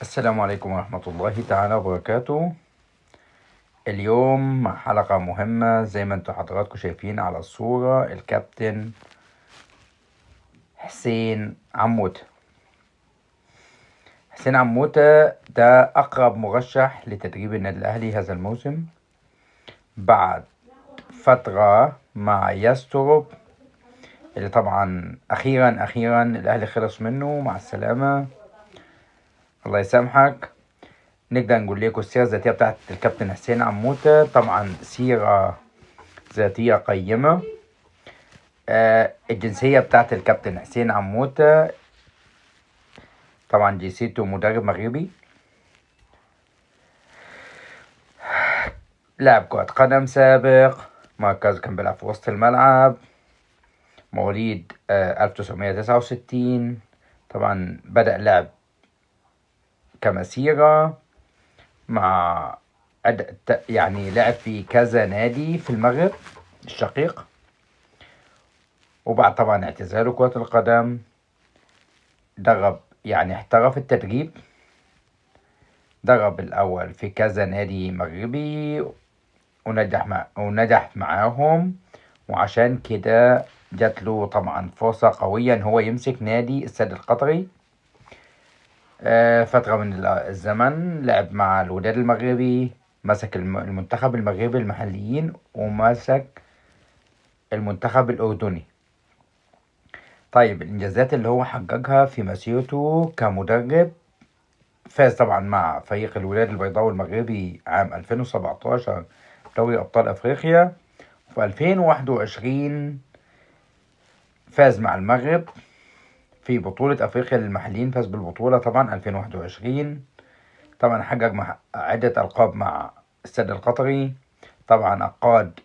السلام عليكم ورحمة الله تعالى وبركاته. اليوم حلقة مهمة زي ما انتوا حضراتكم شايفين على الصورة. الكابتن حسين عموتة. حسين عموتة ده أقرب مرشح لتدريب النادي الأهلي هذا الموسم بعد فترة مع ياستروب، اللي طبعا أخيرا الأهلي خلص منه. مع السلامة، الله يسامحك. نقدر نقول لكم السيرة الذاتية بتاعت الكابتن حسين عموتة، طبعا سيرة ذاتية قيمة. الجنسية بتاعت الكابتن حسين عموتة طبعا جنسيته مدرب مغربي، لاعب كرة قدم سابق، مركزه كان بيلعب في وسط الملعب، مواليد 1969. طبعا بدأ لعب كمسيرة مع يعني لعب في كذا نادي في المغرب الشقيق. وبعد طبعا اعتزاله كرة القدم احترف التدريب، درب الأول في كذا نادي مغربي ونجح معاهم. وعشان كده جات له طبعا فرصة قوية ان هو يمسك نادي السد القطري. فترة من الزمن لعب مع الوداد المغربي، مسك المنتخب المغربي المحليين، ومسك المنتخب الأردني. طيب، الإنجازات اللي هو حققها في مسيرته كمدرب: فاز طبعا مع فريق الوداد البيضاوي المغربي عام 2017 دوري أبطال أفريقيا، وفي 2021 فاز مع المغرب في بطولة أفريقيا للمحليين، فاز بالبطولة طبعا 2021. طبعا حقق عدة ألقاب مع السد القطري، طبعا أقاد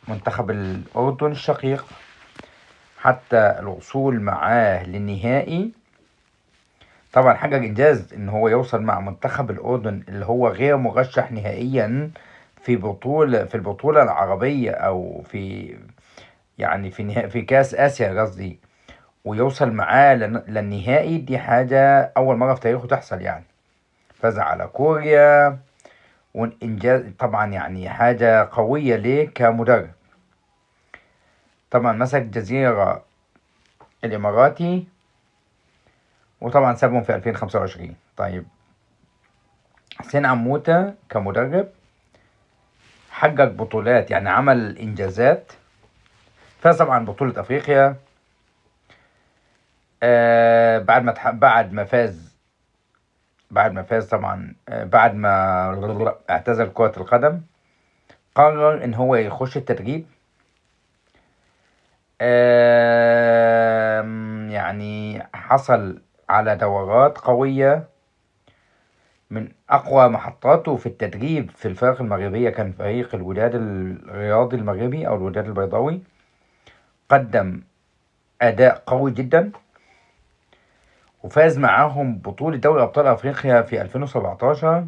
منتخب الأردن الشقيق حتى الوصول معاه للنهائي. طبعا حقق إنجاز إن هو يوصل مع منتخب الأردن اللي هو غير مرشح نهائيا في البطولة العربية، أو في كأس آسيا قصدي، ويوصل معاه للنهائي. دي حاجة أول مرة في تاريخه تحصل يعني. فاز على كوريا، وإنجاز طبعا حاجة قوية ليه كمدرب. طبعا مسك جزيرة الإماراتي، وطبعا سابهم في 2025. طيب، حسين عموتة كمدرب حقق بطولات، عمل إنجازات. فاز طبعا بطولة أفريقيا بعد ما اعتزل كرة القدم، قرر ان هو يخش التدريب. حصل على دورات قوية. من أقوى محطاته في التدريب في الفرق المغربية كان فريق الوداد الرياضي المغربي أو الوداد البيضاوي. قدم أداء قوي جدا، وفاز معاهم بطولة دوري أبطال أفريقيا في 2017.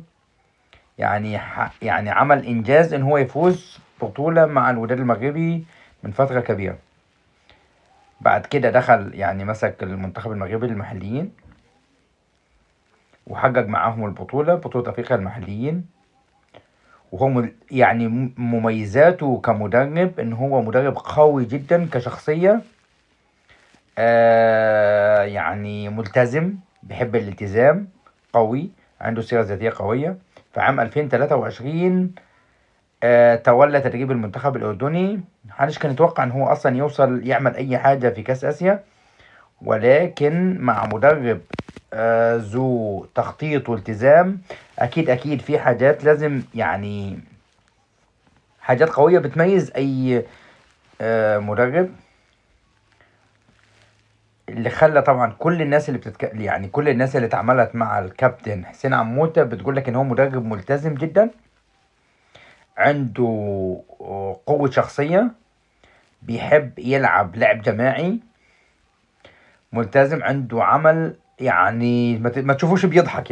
عمل إنجاز إن هو يفوز بطولة مع الوداد المغربي من فترة كبيرة. بعد كده دخل مسك المنتخب المغربي للمحليين، وحقق معاهم بطولة أفريقيا المحليين. وهو مميزاته كمدرب إن هو مدرب قوي جدا كشخصية. ملتزم، بيحب الالتزام، قوي، عنده سيرة ذاتية قوية. في عام 2023 تولى تدريب المنتخب الأردني. محدش كان يتوقع إن هو أصلا يوصل يعمل أي حاجة في كأس آسيا، ولكن مع مدرب ذو تخطيط والتزام، أكيد في حاجات لازم حاجات قوية بتميز أي مدرب. اللي خلى طبعا كل الناس اللي اتعاملت مع الكابتن حسين عموتة بتقول لك ان هو مدرب ملتزم جدا، عنده قوة شخصية، بيحب يلعب لعب جماعي، ملتزم، عنده عمل، ما تشوفوش بيضحك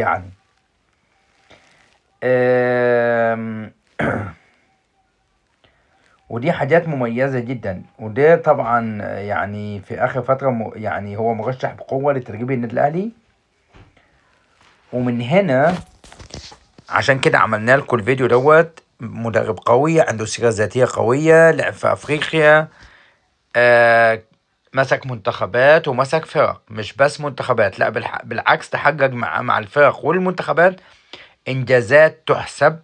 ودي حاجات مميزة جدا. وده طبعا في آخر فترة هو مرشح بقوة لتدريب النادي الأهلي. ومن هنا عشان كده عملنا لكم الفيديو دوت. مدرب قوي عنده سيرة ذاتية قوية، لعب في أفريقيا، مسك منتخبات ومسك فرق، مش بس منتخبات، لا بالعكس تحقق مع الفرق والمنتخبات إنجازات تحسب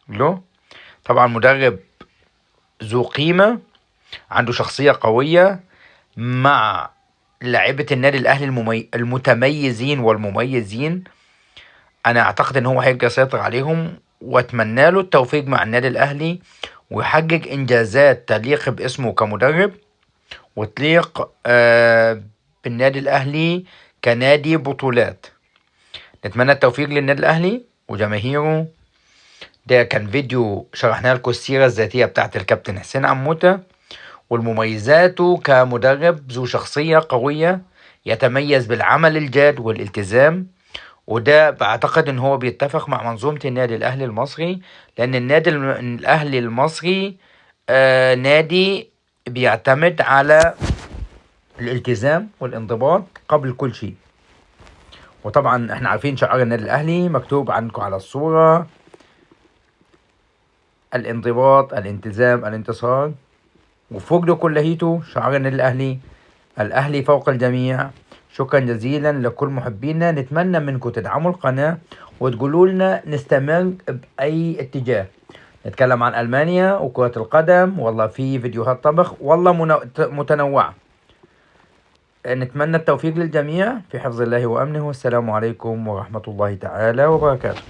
له. طبعا مدرب ذو قيمة، عنده شخصية قوية مع لاعيبة النادي الأهلي المتميزين والمميزين. أنا أعتقد إن هو هيقدر يسيطر عليهم، وأتمنى له التوفيق مع النادي الأهلي، ويحقق إنجازات تليق باسمه كمدرب، وتليق بالنادي الأهلي كنادي بطولات. نتمنى التوفيق للنادي الأهلي وجماهيره. ده كان فيديو شرحنا لكم السيرة الذاتية بتاعت الكابتن حسين عموتة، والمميزاته كمدرب ذو شخصية قوية يتميز بالعمل الجاد والالتزام. وده بعتقد ان هو بيتفق مع منظومة النادي الاهلي المصري، لان النادي الاهلي المصري نادي بيعتمد على الالتزام والانضباط قبل كل شيء. وطبعا احنا عارفين شعار النادي الاهلي مكتوب عندكم على الصورة: الانضباط، الالتزام، الانتصار. وفوق ده كلهيته شعار النادي الاهلي: الاهلي فوق الجميع. شكرا جزيلا لكل محبينا. نتمنى منكم تدعموا القناة وتقولوا لنا نستمر بأي اتجاه. نتكلم عن ألمانيا وكرة القدم، والله في فيديوهات طبخ والله متنوعة. نتمنى التوفيق للجميع في حفظ الله وأمنه، والسلام عليكم ورحمة الله تعالى وبركاته.